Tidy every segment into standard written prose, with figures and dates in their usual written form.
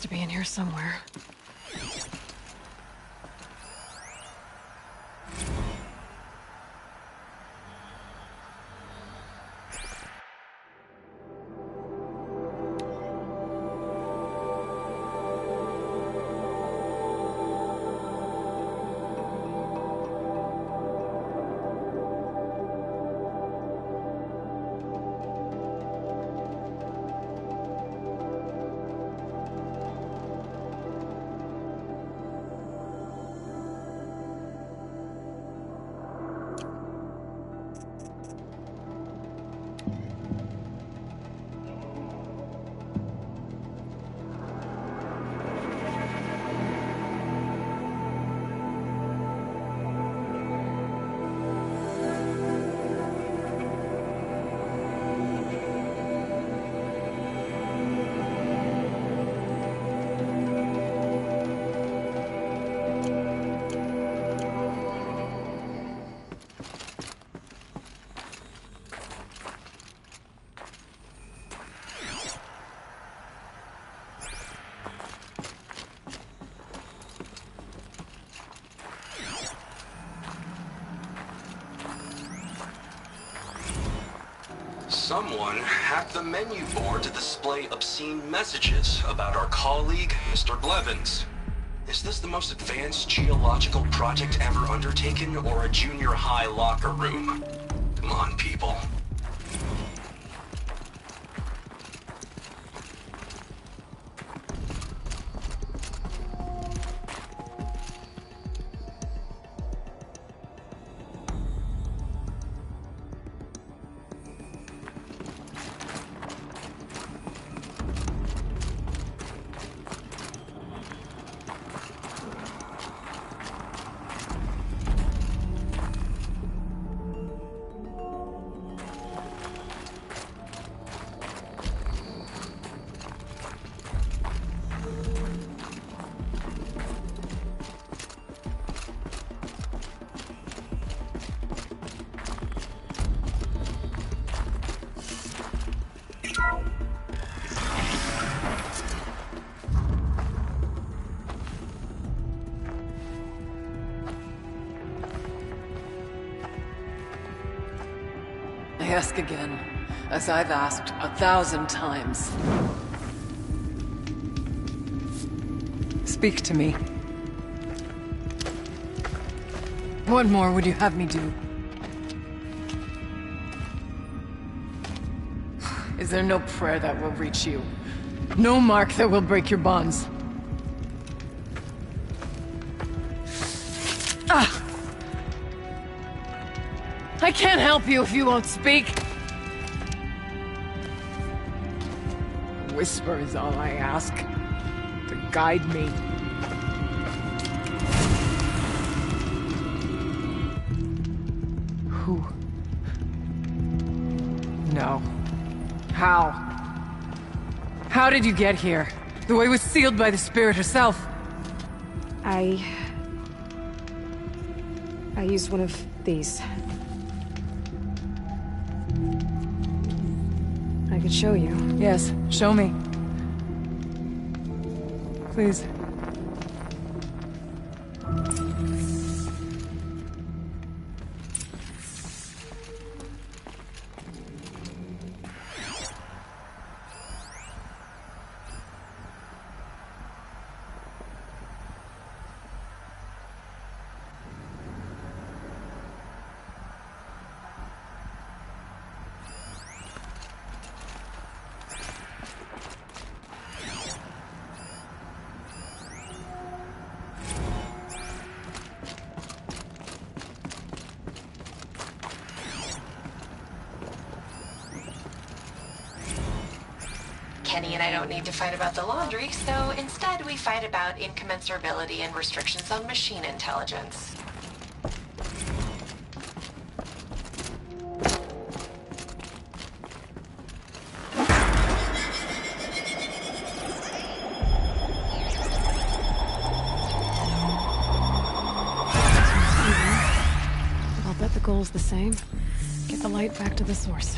to be in here somewhere. Someone hacked the menu board to display obscene messages about our colleague, Mr. Blevins. Is this the most advanced geological project ever undertaken, or a junior high locker room? Come on, people. I ask again, as I've asked 1,000 times. Speak to me. What more would you have me do? Is there no prayer that will reach you? No mark that will break your bonds? Ah! I can't help you if you won't speak. A whisper is all I ask, to guide me. Who? No. How? How did you get here? The way was sealed by the Spirit herself. I used one of these. I could show you. Yes, show me. Please. Kenny and I don't need to fight about the laundry, so instead we fight about incommensurability and restrictions on machine intelligence. I'll bet the goal's the same. Get the light back to the source.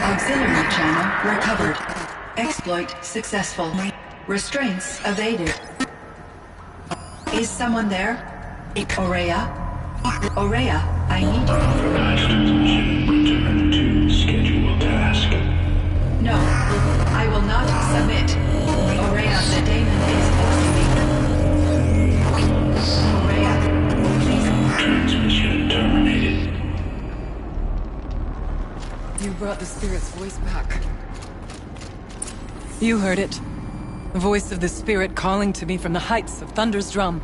Auxiliary channel recovered. Exploit successful. Restraints evaded. Is someone there? Aurea? Aurea, I need you. Return to scheduled task. No, I will not submit. Aurea, the daemon is close to me. Aurea, please. Transmission terminated. You brought the spirit's voice back. You heard it. The voice of the spirit calling to me from the heights of Thunder's Drum.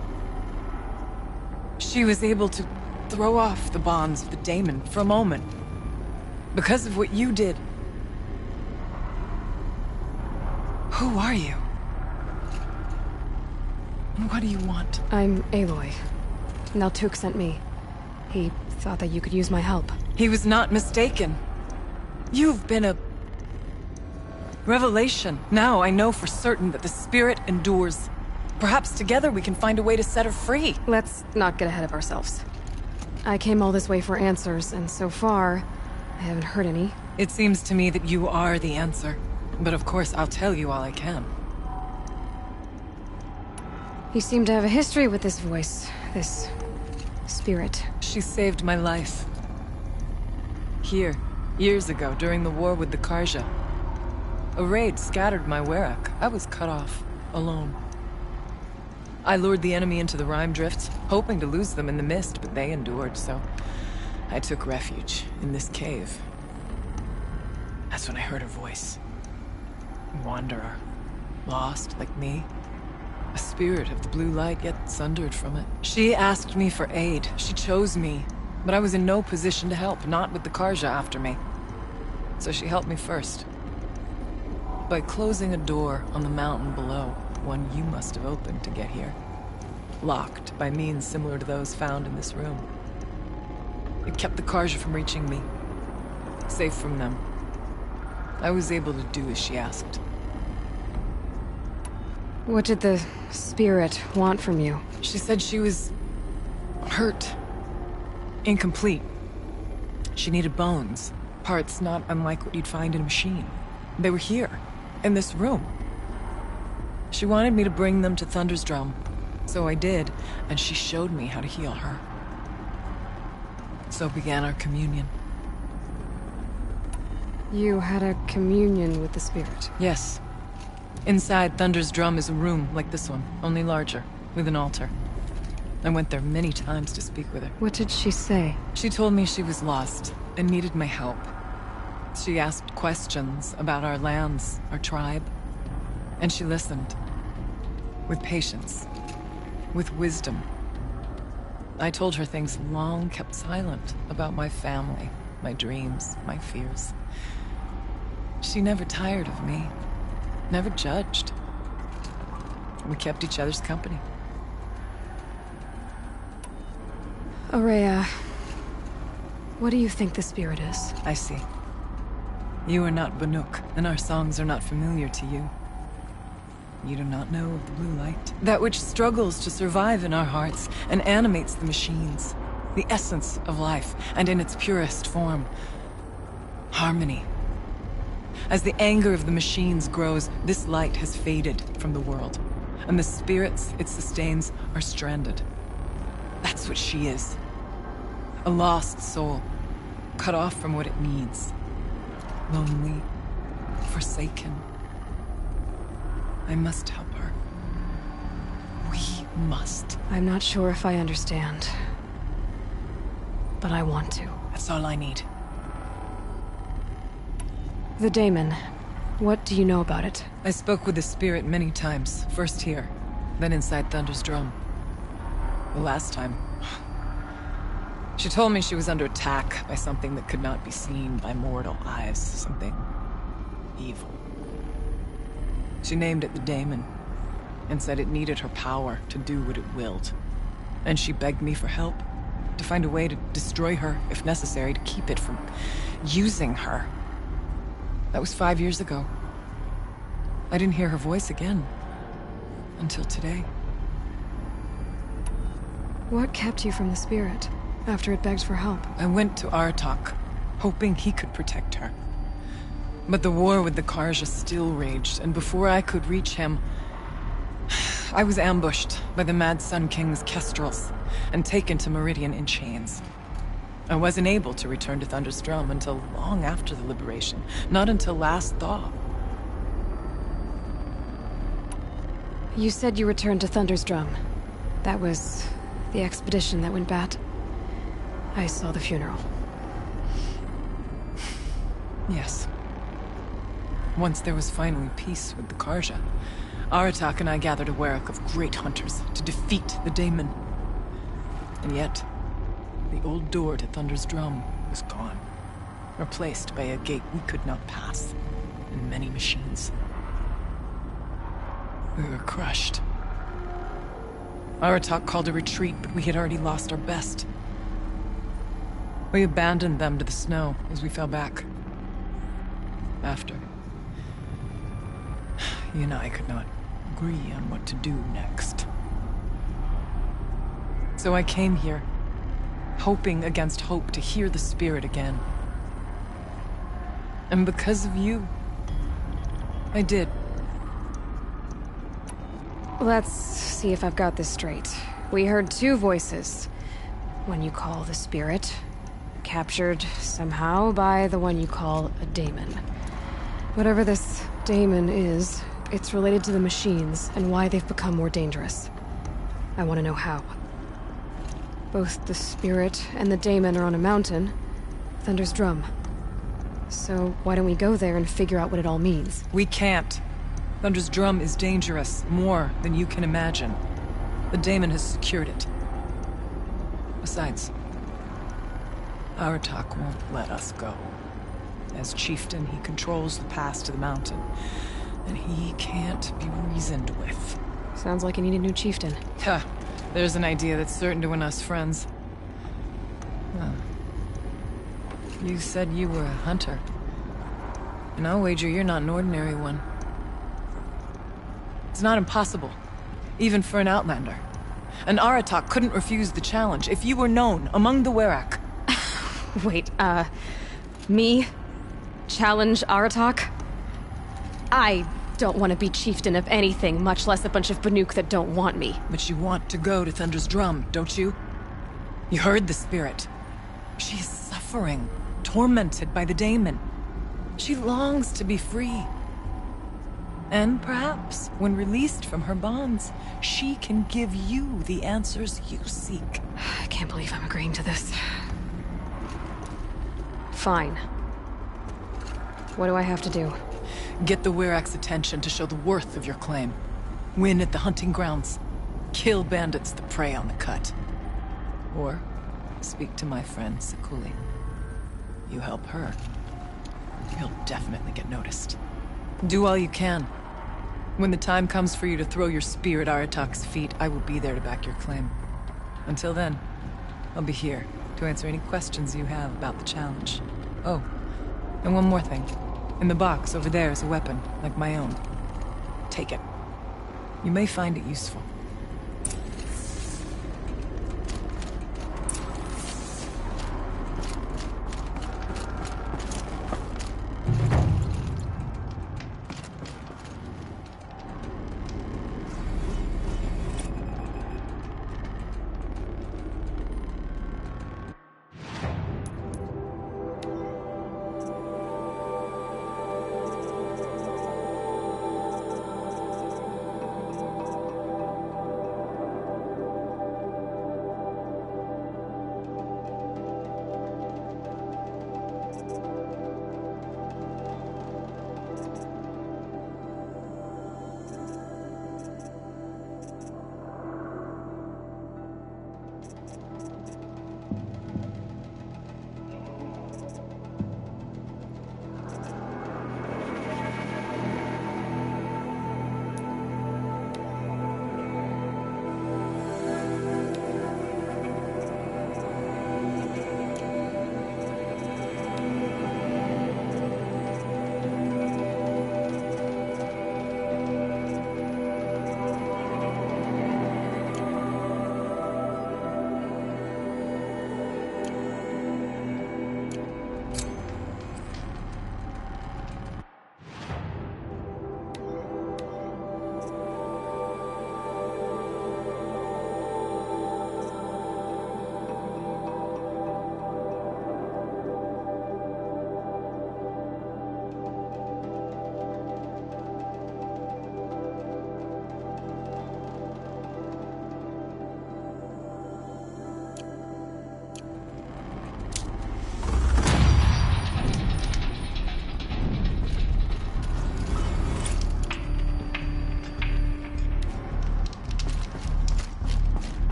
She was able to throw off the bonds of the daemon for a moment. Because of what you did. Who are you? And what do you want? I'm Aloy. Naltuk sent me. He thought that you could use my help. He was not mistaken. You've been a revelation. Now I know for certain that the spirit endures. Perhaps together we can find a way to set her free. Let's not get ahead of ourselves. I came all this way for answers, and so far, I haven't heard any. It seems to me that you are the answer. But of course, I'll tell you all I can. You seem to have a history with this voice, this spirit. She saved my life. Here, years ago, during the war with the Karja. A raid scattered my Werak. I was cut off, alone. I lured the enemy into the Rime Drifts, hoping to lose them in the mist, but they endured, so I took refuge in this cave. That's when I heard her voice. A wanderer. Lost, like me. A spirit of the blue light, yet sundered from it. She asked me for aid. She chose me. But I was in no position to help, not with the Karja after me. So she helped me first. By closing a door on the mountain below, one you must have opened to get here. Locked by means similar to those found in this room. It kept the Karja from reaching me. Safe from them. I was able to do as she asked. What did the spirit want from you? She said she was hurt. Incomplete. She needed bones. Parts not unlike what you'd find in a machine. They were here, in this room. She wanted me to bring them to Thunder's Drum. So I did, and she showed me how to heal her. So began our communion. You had a communion with the spirit. Yes. Inside Thunder's Drum is a room like this one, only larger, with an altar. I went there many times to speak with her. What did she say? She told me she was lost and needed my help. She asked questions about our lands, our tribe, and she listened. With patience. With wisdom. I told her things long kept silent about my family, my dreams, my fears. She never tired of me. Never judged. We kept each other's company. Aurea, what do you think the spirit is? I see. You are not Banuk, and our songs are not familiar to you. You do not know of the blue light. That which struggles to survive in our hearts and animates the machines. The essence of life, and in its purest form. Harmony. As the anger of the machines grows, this light has faded from the world. And the spirits it sustains are stranded. That's what she is. A lost soul. Cut off from what it needs. Lonely. Forsaken. I must help her. We must. I'm not sure if I understand. But I want to. That's all I need. The daemon. What do you know about it? I spoke with the spirit many times. First here, then inside Thunder's Drum. The last time... She told me she was under attack by something that could not be seen by mortal eyes. Something... evil. She named it the daemon, and said it needed her power to do what it willed. And she begged me for help, to find a way to destroy her, if necessary, to keep it from using her. That was 5 years ago. I didn't hear her voice again, until today. What kept you from the spirit, after it begged for help? I went to Aratak, hoping he could protect her. But the war with the Karja still raged, and before I could reach him, I was ambushed by the Mad Sun King's Kestrels and taken to Meridian in chains. I wasn't able to return to Thunderstrom until long after the liberation, not until last thaw. You said you returned to Thunderstrom. That was the expedition that went bad. I saw the funeral. Yes. Once there was finally peace with the Karja, Aratak and I gathered a Werak of great hunters to defeat the Daemon. And yet, the old door to Thunder's Drum was gone, replaced by a gate we could not pass, and many machines. We were crushed. Aratak called a retreat, but we had already lost our best. We abandoned them to the snow as we fell back. After, you and I could not agree on what to do next. So I came here, hoping against hope to hear the spirit again. And because of you, I did. Let's see if I've got this straight. We heard two voices. One you call the spirit, captured somehow by the one you call a daemon. Whatever this daemon is, it's related to the machines and why they've become more dangerous. I want to know how. Both the spirit and the daemon are on a mountain, Thunder's Drum. So why don't we go there and figure out what it all means? We can't. Thunder's Drum is dangerous, more than you can imagine. The daemon has secured it. Besides, Aratak won't let us go. As chieftain, he controls the pass to the mountain, and he can't be reasoned with. Sounds like you need a new chieftain. Ha! There's an idea that's certain to win us friends. Well, you said you were a hunter. And I'll wager you're not an ordinary one. It's not impossible, even for an outlander. And Aratak couldn't refuse the challenge if you were known among the Werak. Wait, me? Challenge Aratak? I don't want to be chieftain of anything, much less a bunch of Banuk that don't want me. But you want to go to Thunder's Drum, don't you? You heard the spirit. She is suffering, tormented by the daemon. She longs to be free. And perhaps, when released from her bonds, she can give you the answers you seek. I can't believe I'm agreeing to this. Fine. What do I have to do? Get the Werak's attention to show the worth of your claim. Win at the hunting grounds. Kill bandits that prey on the cut. Or speak to my friend Sekuli. You help her, you'll definitely get noticed. Do all you can. When the time comes for you to throw your spear at Aratak's feet, I will be there to back your claim. Until then, I'll be here to answer any questions you have about the challenge. Oh, and one more thing. In the box over there is a weapon, like my own. Take it. You may find it useful.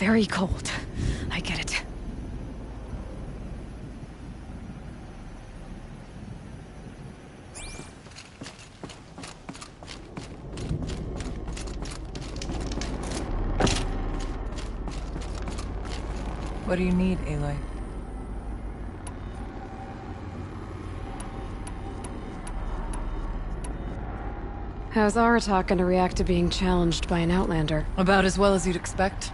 very cold. I get it. What do you need, Aloy? How's Aratak gonna react to being challenged by an Outlander? About as well as you'd expect.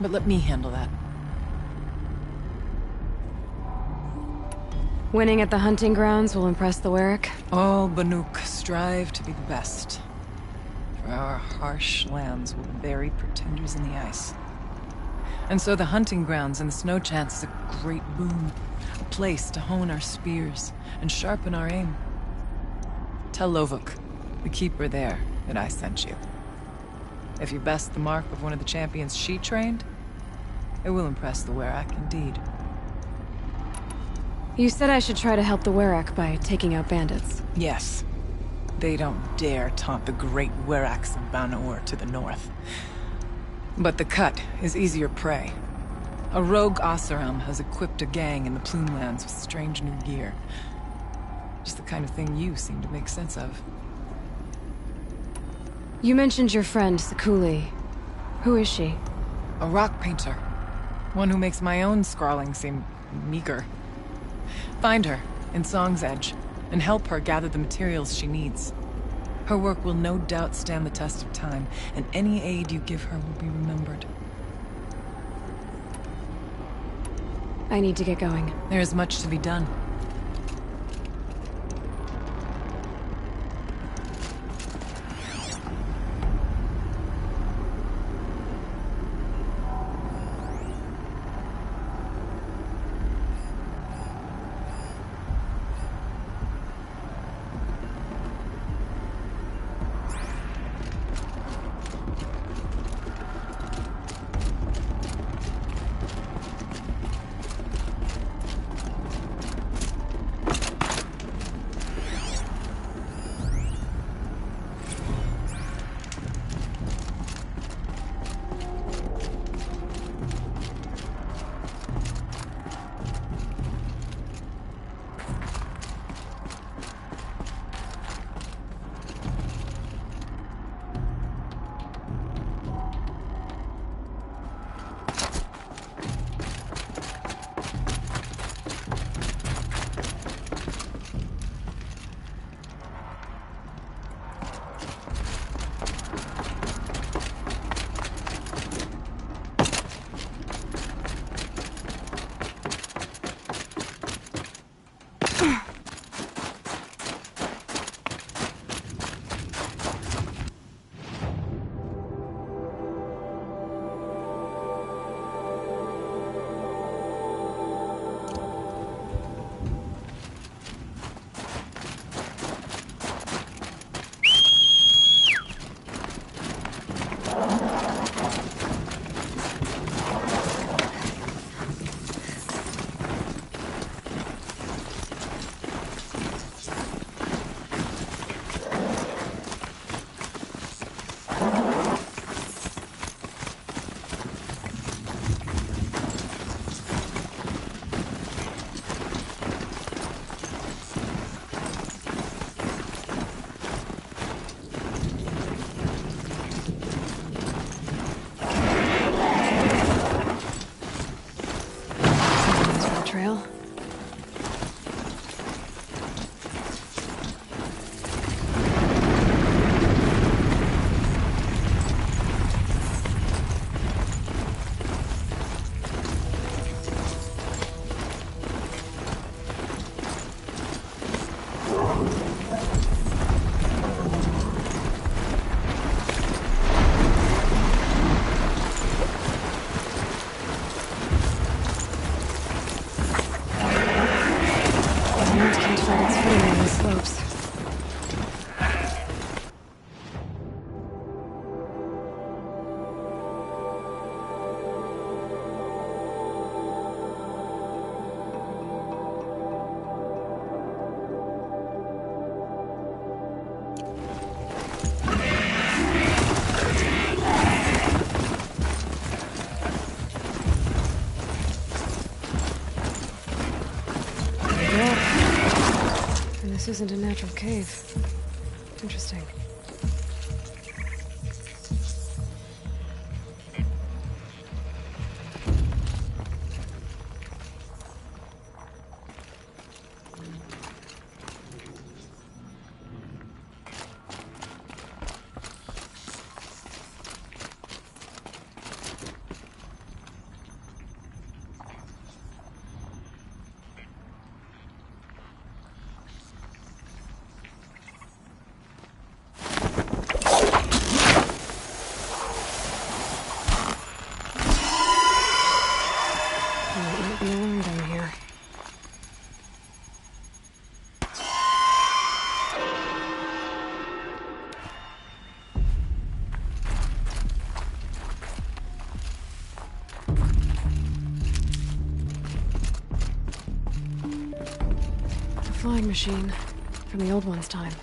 But let me handle that. Winning at the hunting grounds will impress the Warwick? All Banuk strive to be the best. For our harsh lands will bury pretenders in the ice. And so the hunting grounds and the snow chance is a great boon. A place to hone our spears and sharpen our aim. Tell Lovuk, the keeper there, that I sent you. If you best the mark of one of the champions she trained, it will impress the Werak indeed. You said I should try to help the Warwick by taking out bandits. Yes. They don't dare taunt the great Weraks of Banor to the north. But the Cut is easier prey. A rogue Oseram has equipped a gang in the Plumelands with strange new gear. Just the kind of thing you seem to make sense of. You mentioned your friend, Sekuli. Who is she? A rock painter. One who makes my own scrawling seem meager. Find her in Song's Edge and help her gather the materials she needs. Her work will no doubt stand the test of time, and any aid you give her will be remembered. I need to get going. There is much to be done. This isn't a natural cave. Interesting. Might be alone down here. A flying machine from the old one's time.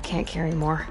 Can't carry more.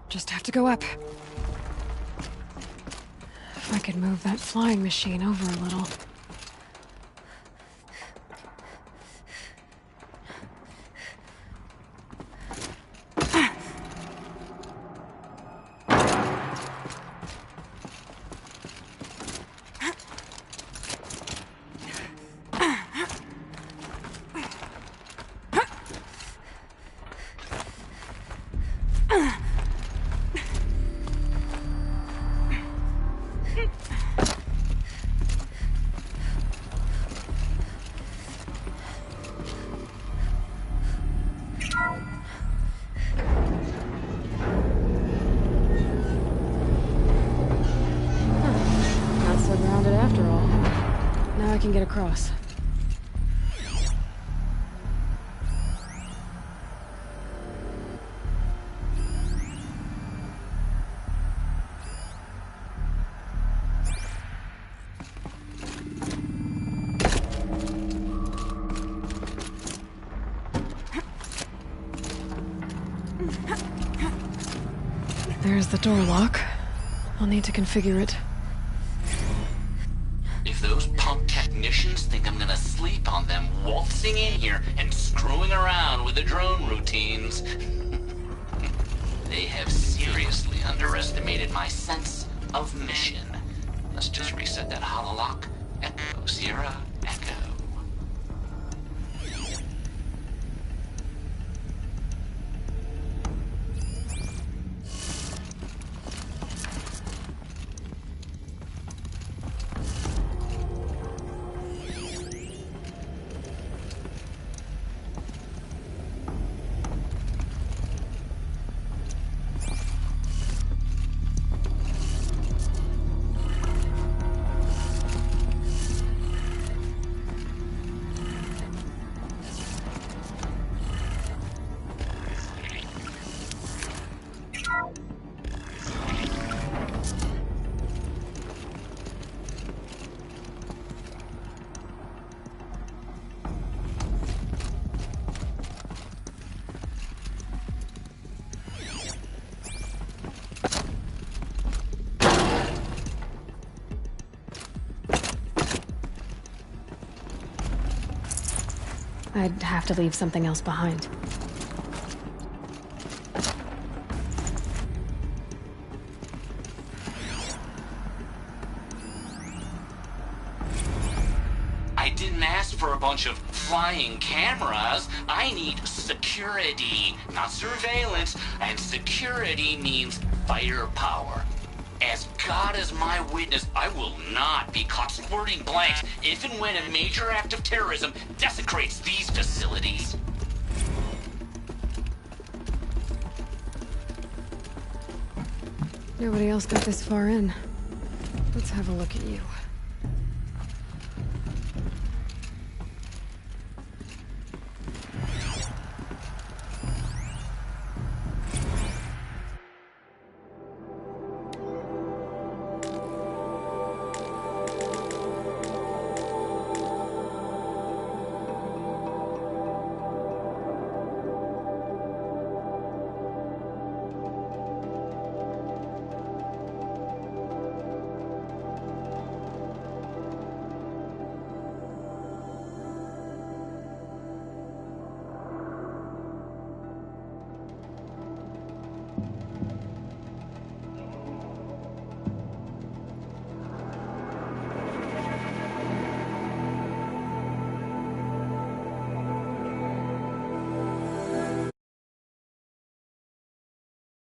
Just have to go up. If I could move that flying machine over a little. Not so grounded after all. Now I can get across. There's the door lock. I'll need to configure it. If those punk technicians think I'm gonna sleep on them waltzing in here and screwing around with the drone routines, they have seriously underestimated my sense of mission. Let's just reset that hololock. Echo, Sierra, Echo. I'd have to leave something else behind. I didn't ask for a bunch of flying cameras. I need security, not surveillance. And security means firepower. As God is my witness, I will not be caught squirting blanks if and when a major act of terrorism desecrates these facilities. Nobody else got this far in. Let's have a look at you.